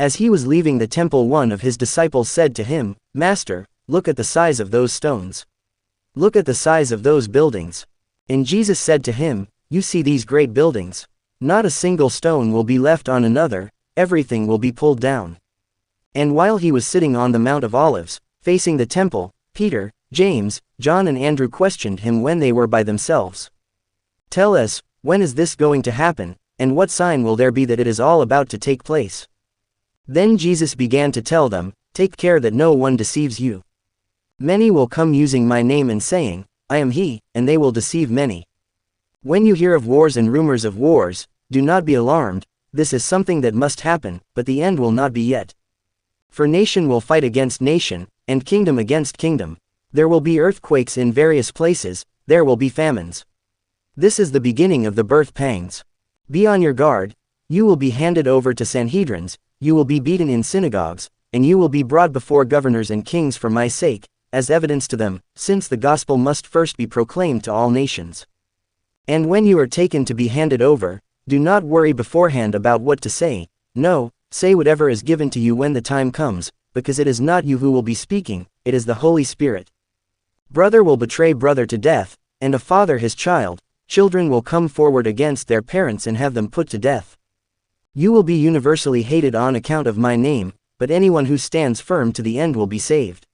As he was leaving the temple, one of his disciples said to him, "Master, look at the size of those stones. Look at the size of those buildings." And Jesus said to him, "You see these great buildings? Not a single stone will be left on another, everything will be pulled down." And while he was sitting on the Mount of Olives, facing the temple, Peter, James, John and Andrew questioned him when they were by themselves. "Tell us, when is this going to happen, and what sign will there be that it is all about to take place?" Then Jesus began to tell them, "Take care that no one deceives you. Many will come using my name and saying, 'I am he,' and they will deceive many. When you hear of wars and rumors of wars, do not be alarmed, this is something that must happen, but the end will not be yet. For nation will fight against nation, and kingdom against kingdom. There will be earthquakes in various places, there will be famines. This is the beginning of the birth pangs. Be on your guard, you will be handed over to Sanhedrins, you will be beaten in synagogues, and you will be brought before governors and kings for my sake, as evidence to them, since the gospel must first be proclaimed to all nations. And when you are taken to be handed over, do not worry beforehand about what to say. No, say whatever is given to you when the time comes, because it is not you who will be speaking, it is the Holy Spirit. Brother will betray brother to death, and a father his child. Children will come forward against their parents and have them put to death. You will be universally hated on account of my name, but anyone who stands firm to the end will be saved.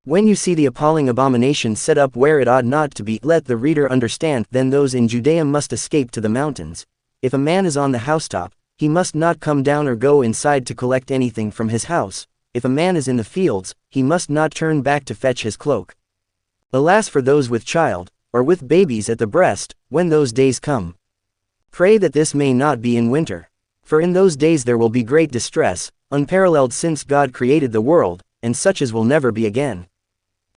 When you see the appalling abomination set up where it ought not to be, let the reader understand. Then those in Judea must escape to the mountains. If a man is on the housetop, he must not come down or go inside to collect anything from his house. If a man is in the fields, he must not turn back to fetch his cloak. Alas for those with child, or with babies at the breast, when those days come. Pray that this may not be in winter. For in those days there will be great distress, unparalleled since God created the world, and such as will never be again.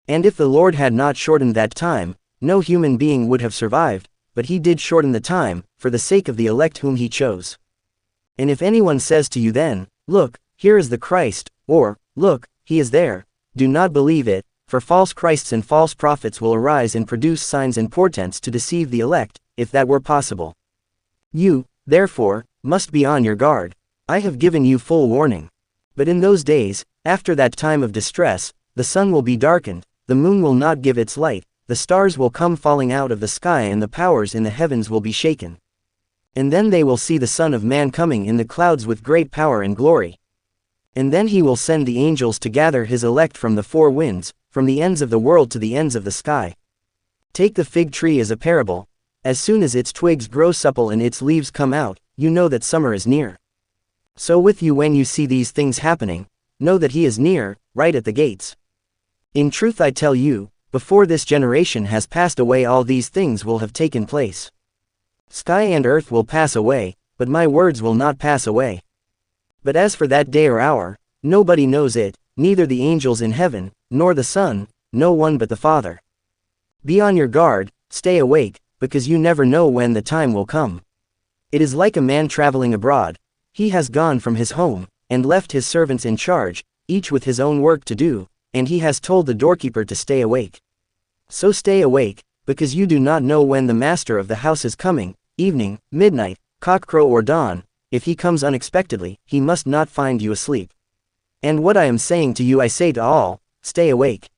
And if the Lord had not shortened that time, no human being would have survived, but he did shorten the time, for the sake of the elect whom he chose. And if anyone says to you then, 'Look, here is the Christ,' or, 'Look, he is there,' do not believe it, for false Christs and false prophets will arise and produce signs and portents to deceive the elect, if that were possible. You, therefore, must be on your guard. I have given you full warning. But in those days, after that time of distress, the sun will be darkened, the moon will not give its light, the stars will come falling out of the sky and the powers in the heavens will be shaken. And then they will see the Son of Man coming in the clouds with great power and glory. And then he will send the angels to gather his elect from the four winds, from the ends of the world to the ends of the sky. Take the fig tree as a parable. As soon as its twigs grow supple and its leaves come out, you know that summer is near. So with you, when you see these things happening, know that he is near, right at the gates. In truth I tell you, before this generation has passed away all these things will have taken place. Sky and earth will pass away, but my words will not pass away. But as for that day or hour, nobody knows it, neither the angels in heaven, nor the Son, no one but the Father. Be on your guard, stay awake, because you never know when the time will come. It is like a man traveling abroad. He has gone from his home, and left his servants in charge, each with his own work to do, and he has told the doorkeeper to stay awake. So stay awake, because you do not know when the master of the house is coming, evening, midnight, cockcrow or dawn. If he comes unexpectedly, he must not find you asleep. And what I am saying to you I say to all, stay awake.